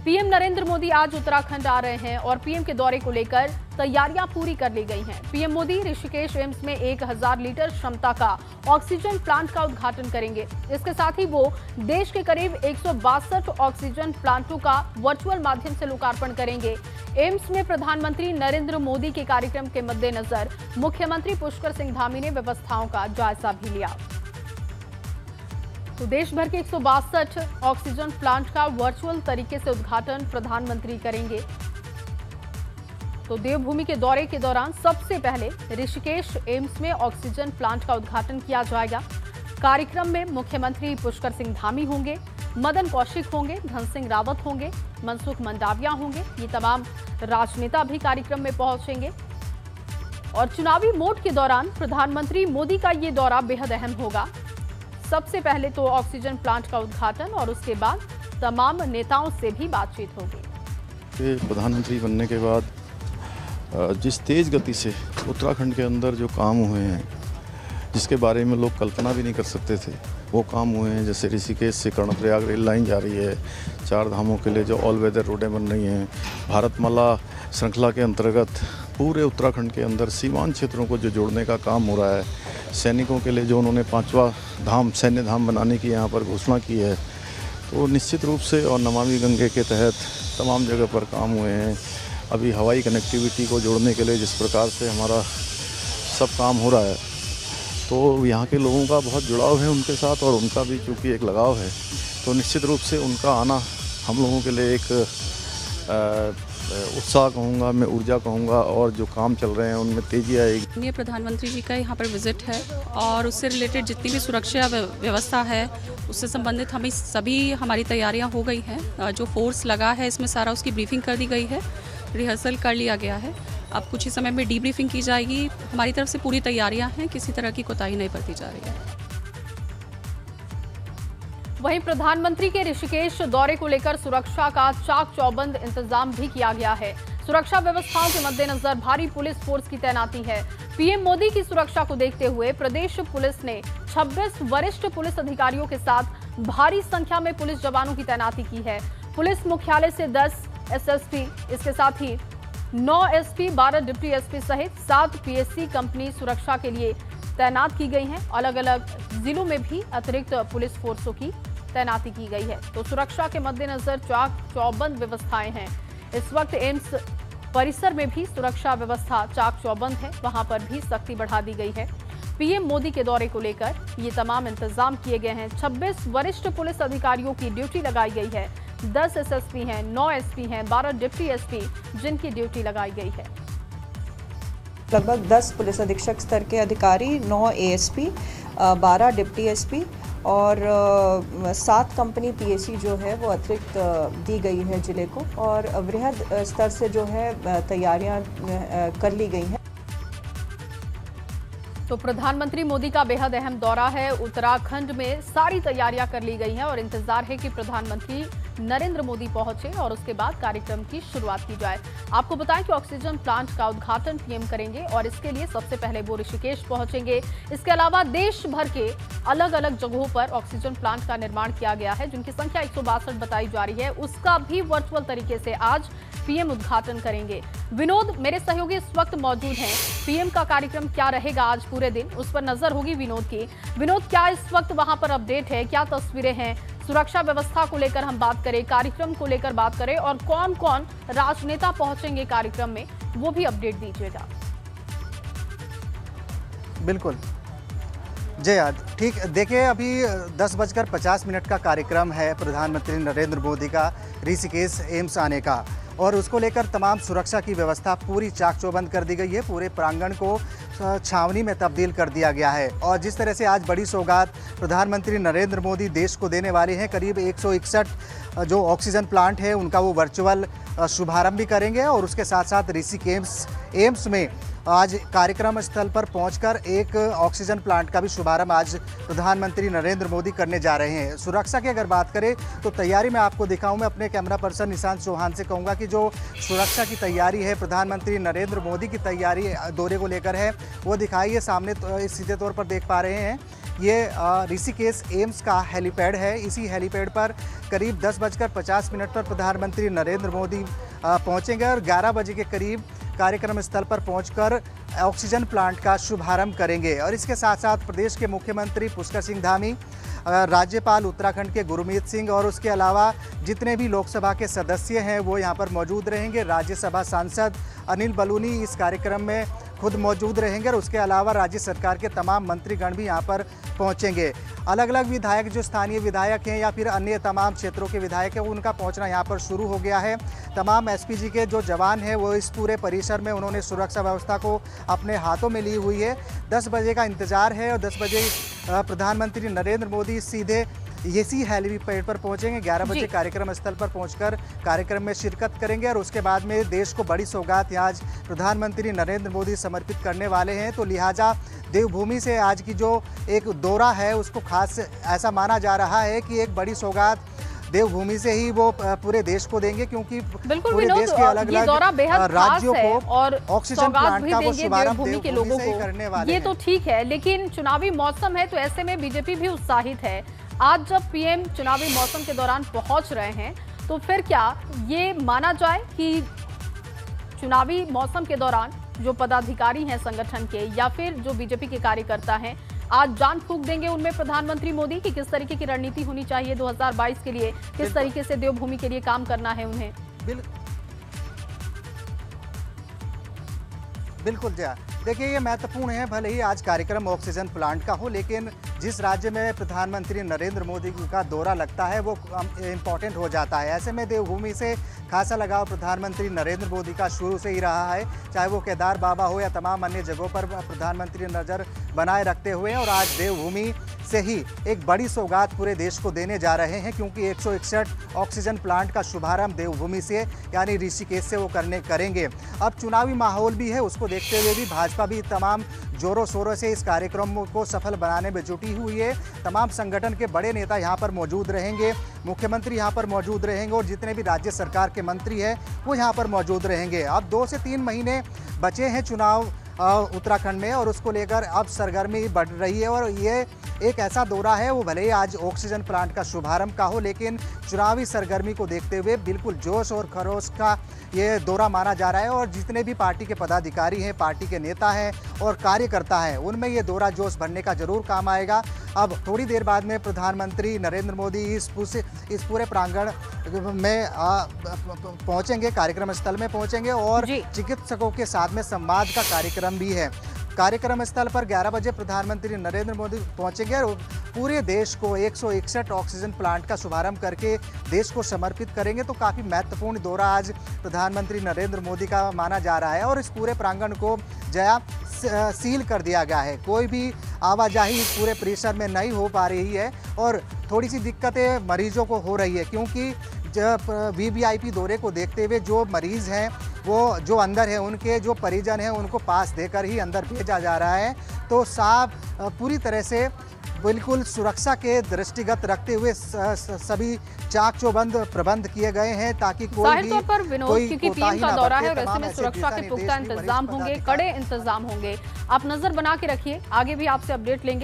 PM Narendra Modi आज उत्तराखंड आ रहे हैं और पीएम के दौरे को लेकर तैयारियां पूरी कर ली गई हैं। पीएम मोदी ऋषिकेश एम्स में 1000 लीटर क्षमता का ऑक्सीजन प्लांट का उद्घाटन करेंगे। इसके साथ ही वो देश के करीब 162 ऑक्सीजन प्लांटों का वर्चुअल माध्यम से लोकार्पण करेंगे। एम्स में प्रधानमंत्री नरेंद्र मोदी के कार्यक्रम के मद्देनजर मुख्यमंत्री पुष्कर सिंह धामी ने व्यवस्थाओं का जायजा भी लिया। तो देश भर के 162 ऑक्सीजन प्लांट का वर्चुअल तरीके से उद्घाटन प्रधानमंत्री करेंगे। तो देवभूमि के दौरे के दौरान सबसे पहले ऋषिकेश एम्स में ऑक्सीजन प्लांट का उद्घाटन किया जाएगा। कार्यक्रम में मुख्यमंत्री पुष्कर सिंह धामी होंगे, मदन कौशिक होंगे, धन सिंह रावत होंगे, मनसुख मंडाविया होंगे। ये तमाम राजनेता भी कार्यक्रम में पहुंचेंगे और चुनावी मोड के दौरान प्रधानमंत्री मोदी का ये दौरा बेहद अहम होगा। सबसे पहले तो ऑक्सीजन प्लांट का उद्घाटन और उसके बाद तमाम नेताओं से भी बातचीत होगी। प्रधानमंत्री बनने के बाद जिस तेज गति से उत्तराखंड के अंदर जो काम हुए हैं, जिसके बारे में लोग कल्पना भी नहीं कर सकते थे, वो काम हुए हैं। जैसे ऋषिकेश से कर्णप्रयाग रेल लाइन जा रही है, 4 धामों के लिए जो ऑल वेदर रोडें बन रही हैं, भारतमाला श्रृंखला के अंतर्गत पूरे उत्तराखंड के अंदर सीमांत क्षेत्रों को जो जोड़ने का काम हो रहा है, सैनिकों के लिए जो उन्होंने 5वां धाम सैन्य धाम बनाने की यहाँ पर घोषणा की है, तो निश्चित रूप से और नमामि गंगे के तहत तमाम जगह पर काम हुए हैं। अभी हवाई कनेक्टिविटी को जोड़ने के लिए जिस प्रकार से हमारा सब काम हो रहा है, तो यहाँ के लोगों का बहुत जुड़ाव है उनके साथ और उनका भी चूँकि एक लगाव है, तो निश्चित रूप से उनका आना हम लोगों के लिए एक उत्साह कहूँगा, मैं ऊर्जा कहूँगा, और जो काम चल रहे हैं उनमें तेजी आएगी। ये प्रधानमंत्री जी का यहाँ पर विजिट है और उससे रिलेटेड जितनी भी सुरक्षा व्यवस्था है उससे संबंधित हमें सभी हमारी तैयारियाँ हो गई हैं। जो फोर्स लगा है इसमें सारा उसकी ब्रीफिंग कर दी गई है, रिहर्सल कर लिया गया है। अब कुछ ही समय में डीब्रीफिंग की जाएगी। हमारी तरफ से पूरी तैयारियाँ हैं, किसी तरह की कोताही नहीं बरती जा रही है। वहीं प्रधानमंत्री के ऋषिकेश दौरे को लेकर सुरक्षा का चाक चौबंद इंतजाम भी किया गया है। सुरक्षा व्यवस्थाओं के मद्देनजर भारी पुलिस फोर्स की तैनाती है। पीएम मोदी की सुरक्षा को देखते हुए प्रदेश पुलिस ने 26 वरिष्ठ पुलिस अधिकारियों के साथ भारी संख्या में पुलिस जवानों की तैनाती की है। पुलिस मुख्यालय से 10 एसएसपी, इसके साथ ही 9 एसपी, 12 डिप्टी एसपी सहित 7 पीएससी कंपनी सुरक्षा के लिए तैनात की गई हैं। अलग अलग जिलों में भी अतिरिक्त पुलिस फोर्सों की तैनाती की गई है। तो सुरक्षा के मद्देनजर चाक चौबंद व्यवस्थाएं हैं। इस वक्त एम्स परिसर में भी सुरक्षा व्यवस्था चाक चौबंद है, वहां पर भी सख्ती बढ़ा दी गई है। पीएम मोदी के दौरे को लेकर ये तमाम इंतजाम किए गए हैं। 26 वरिष्ठ पुलिस अधिकारियों की ड्यूटी लगाई गई है। 10 एसएसपी हैं, 9 एसपी हैं, 12 डिप्टी एसपी जिनकी ड्यूटी लगाई गई है। लगभग 10 पुलिस अधीक्षक स्तर के अधिकारी, 9 एएसपी, 12 डिप्टी एसपी और 7 कंपनी पीएससी जो है वो अतिरिक्त दी गई है जिले को, और वृहद स्तर से जो है तैयारियां कर ली गई हैं। तो प्रधानमंत्री मोदी का बेहद अहम दौरा है। उत्तराखंड में सारी तैयारियां कर ली गई हैं और इंतजार है कि प्रधानमंत्री नरेंद्र मोदी पहुंचे और उसके बाद कार्यक्रम की शुरुआत की जाए। आपको बताएं कि ऑक्सीजन प्लांट का उद्घाटन पीएम करेंगे और इसके लिए सबसे पहले वो ऋषिकेश पहुंचेंगे। इसके अलावा देश भर के अलग अलग जगहों पर ऑक्सीजन प्लांट का निर्माण किया गया है, जिनकी संख्या 162 बताई जा रही है। उसका भी वर्चुअल तरीके से आज पीएम उद्घाटन करेंगे। विनोद मेरे सहयोगी इस वक्त मौजूद हैं। पीएम का कार्यक्रम क्या रहेगा आज पूरे दिन, उस पर नजर होगी विनोद की। विनोद, क्या इस वक्त वहां पर अपडेट है, क्या तस्वीरें हैं? सुरक्षा व्यवस्था को लेकर हम बात करें, कार्यक्रम को लेकर बात करें और कौन कौन राजनेता पहुंचेंगे कार्यक्रम में, वो भी अपडेट दीजिएगा। बिल्कुल जय, ठीक देखिए, अभी 10:50 का कार्यक्रम है प्रधानमंत्री नरेंद्र मोदी का ऋषिकेश एम्स आने का, और उसको लेकर तमाम सुरक्षा की व्यवस्था पूरी चाक चौबंद कर दी गई है। पूरे प्रांगण को छावनी में तब्दील कर दिया गया है। और जिस तरह से आज बड़ी सौगात प्रधानमंत्री नरेंद्र मोदी देश को देने वाले हैं, करीब 161 जो ऑक्सीजन प्लांट है उनका वो वर्चुअल शुभारंभ भी करेंगे, और उसके साथ साथ ऋषिकेश एम्स में आज कार्यक्रम स्थल पर पहुंचकर एक ऑक्सीजन प्लांट का भी शुभारंभ आज प्रधानमंत्री नरेंद्र मोदी करने जा रहे हैं। सुरक्षा की अगर बात करें तो तैयारी मैं आपको दिखाऊं, मैं अपने कैमरा पर्सन निशांत चौहान से कहूँगा कि जो सुरक्षा की तैयारी है, प्रधानमंत्री नरेंद्र मोदी की तैयारी दौरे को लेकर है, वो दिखाइए। सामने सीधे तौर पर देख पा रहे हैं ये ऋषिकेश एम्स का हेलीपैड है। इसी हेलीपैड पर करीब 10:50 पर प्रधानमंत्री नरेंद्र मोदी पहुंचेंगे और 11 बजे के करीब कार्यक्रम स्थल पर पहुंचकर ऑक्सीजन प्लांट का शुभारंभ करेंगे। और इसके साथ साथ प्रदेश के मुख्यमंत्री पुष्कर सिंह धामी, राज्यपाल उत्तराखंड के गुरमीत सिंह और उसके अलावा जितने भी लोकसभा के सदस्य हैं वो यहाँ पर मौजूद रहेंगे। राज्यसभा सांसद अनिल बलूनी इस कार्यक्रम में खुद मौजूद रहेंगे और उसके अलावा राज्य सरकार के तमाम मंत्रीगण भी यहाँ पर पहुँचेंगे। अलग अलग विधायक, जो स्थानीय विधायक हैं या फिर अन्य तमाम क्षेत्रों के विधायक हैं, उनका पहुँचना यहाँ पर शुरू हो गया है। तमाम एसपीजी के जो जवान हैं वो इस पूरे परिसर में उन्होंने सुरक्षा व्यवस्था को अपने हाथों में ली हुई है। 10 बजे का इंतजार है और 10 बजे प्रधानमंत्री नरेंद्र मोदी सीधे इसी हेलीपैड पर पहुंचेंगे। 11 बजे कार्यक्रम स्थल पर पहुंचकर कार्यक्रम में शिरकत करेंगे और उसके बाद में देश को बड़ी सौगात आज प्रधानमंत्री नरेंद्र मोदी समर्पित करने वाले हैं। तो लिहाजा देवभूमि से आज की जो एक दौरा है उसको खास ऐसा माना जा रहा है कि एक बड़ी सौगात देवभूमि से ही वो पूरे देश को देंगे, क्योंकि पूरे देश के अलग अलग राज्यों को और ऑक्सीजन प्लांट का वो शुभारंभ देवभूमि के लोगों से ही करने वाले ये तो ठीक है, लेकिन चुनावी मौसम है तो ऐसे में बीजेपी भी उत्साहित है। आज जब पीएम चुनावी मौसम के दौरान पहुंच रहे हैं तो फिर क्या ये माना जाए कि चुनावी मौसम के दौरान जो पदाधिकारी हैं संगठन के या फिर जो बीजेपी के कार्यकर्ता हैं आज जान फूंक देंगे उनमें प्रधानमंत्री मोदी की किस तरीके की रणनीति होनी चाहिए 2022 के लिए, किस तरीके से देवभूमि के लिए काम करना है उन्हें? बिल्कुल जया, देखिए ये महत्वपूर्ण है। भले ही आज कार्यक्रम ऑक्सीजन प्लांट का हो, लेकिन जिस राज्य में प्रधानमंत्री नरेंद्र मोदी का दौरा लगता है वो इम्पॉर्टेंट हो जाता है। ऐसे में देवभूमि से खासा लगाव प्रधानमंत्री नरेंद्र मोदी का शुरू से ही रहा है, चाहे वो केदार बाबा हो या तमाम अन्य जगहों पर प्रधानमंत्री नज़र बनाए रखते हुए हैं। और आज देवभूमि से ही एक बड़ी सौगात पूरे देश को देने जा रहे हैं, क्योंकि 161 ऑक्सीजन प्लांट का शुभारंभ देवभूमि से यानी ऋषिकेश से वो करेंगे। अब चुनावी माहौल भी है, उसको देखते हुए भी भाजपा भी तमाम जोरों शोरों से इस कार्यक्रम को सफल बनाने में जुटी हुई है। तमाम संगठन के बड़े नेता यहाँ पर मौजूद रहेंगे, मुख्यमंत्री यहाँ पर मौजूद रहेंगे और जितने भी राज्य सरकार के मंत्री हैं वो यहाँ पर मौजूद रहेंगे। अब 2 से 3 महीने बचे हैं चुनाव उत्तराखंड में और उसको लेकर अब सरगर्मी बढ़ रही है। और ये एक ऐसा दौरा है, वो भले ही आज ऑक्सीजन प्लांट का शुभारंभ का हो, लेकिन चुनावी सरगर्मी को देखते हुए बिल्कुल जोश और खरोश का ये दौरा माना जा रहा है। और जितने भी पार्टी के पदाधिकारी हैं, पार्टी के नेता हैं और कार्यकर्ता हैं, उनमें ये दौरा जोश भरने का जरूर काम आएगा। अब थोड़ी देर बाद में प्रधानमंत्री नरेंद्र मोदी इस पूरे प्रांगण में पहुंचेंगे, कार्यक्रम स्थल में पहुंचेंगे और चिकित्सकों के साथ में संवाद का कार्यक्रम भी है। कार्यक्रम स्थल पर 11 बजे प्रधानमंत्री नरेंद्र मोदी पहुंचेंगे और पूरे देश को 161 ऑक्सीजन प्लांट का शुभारंभ करके देश को समर्पित करेंगे। तो काफ़ी महत्वपूर्ण दौरा आज प्रधानमंत्री नरेंद्र मोदी का माना जा रहा है और इस पूरे प्रांगण को जया सील कर दिया गया है। कोई भी आवाजाही इस पूरे परिसर में नहीं हो पा रही है और थोड़ी सी दिक्कतें मरीजों को हो रही है, क्योंकि जब वीवीआईपी दौरे को देखते हुए जो मरीज़ हैं वो जो अंदर है, उनके जो परिजन हैं उनको पास देकर ही अंदर भेजा जा रहा है। तो साफ पूरी तरह से बिल्कुल सुरक्षा के दृष्टिगत रखते हुए सभी चाक चौबंद प्रबंध किए गए हैं ताकि कोई भी पर विनोद, क्योंकि पीएम का दौरा है और ऐसे में सुरक्षा के पुख्ता इंतजाम होंगे, कड़े इंतजाम होंगे। आप नजर बना के रखिए, आगे भी आपसे अपडेट लेंगे।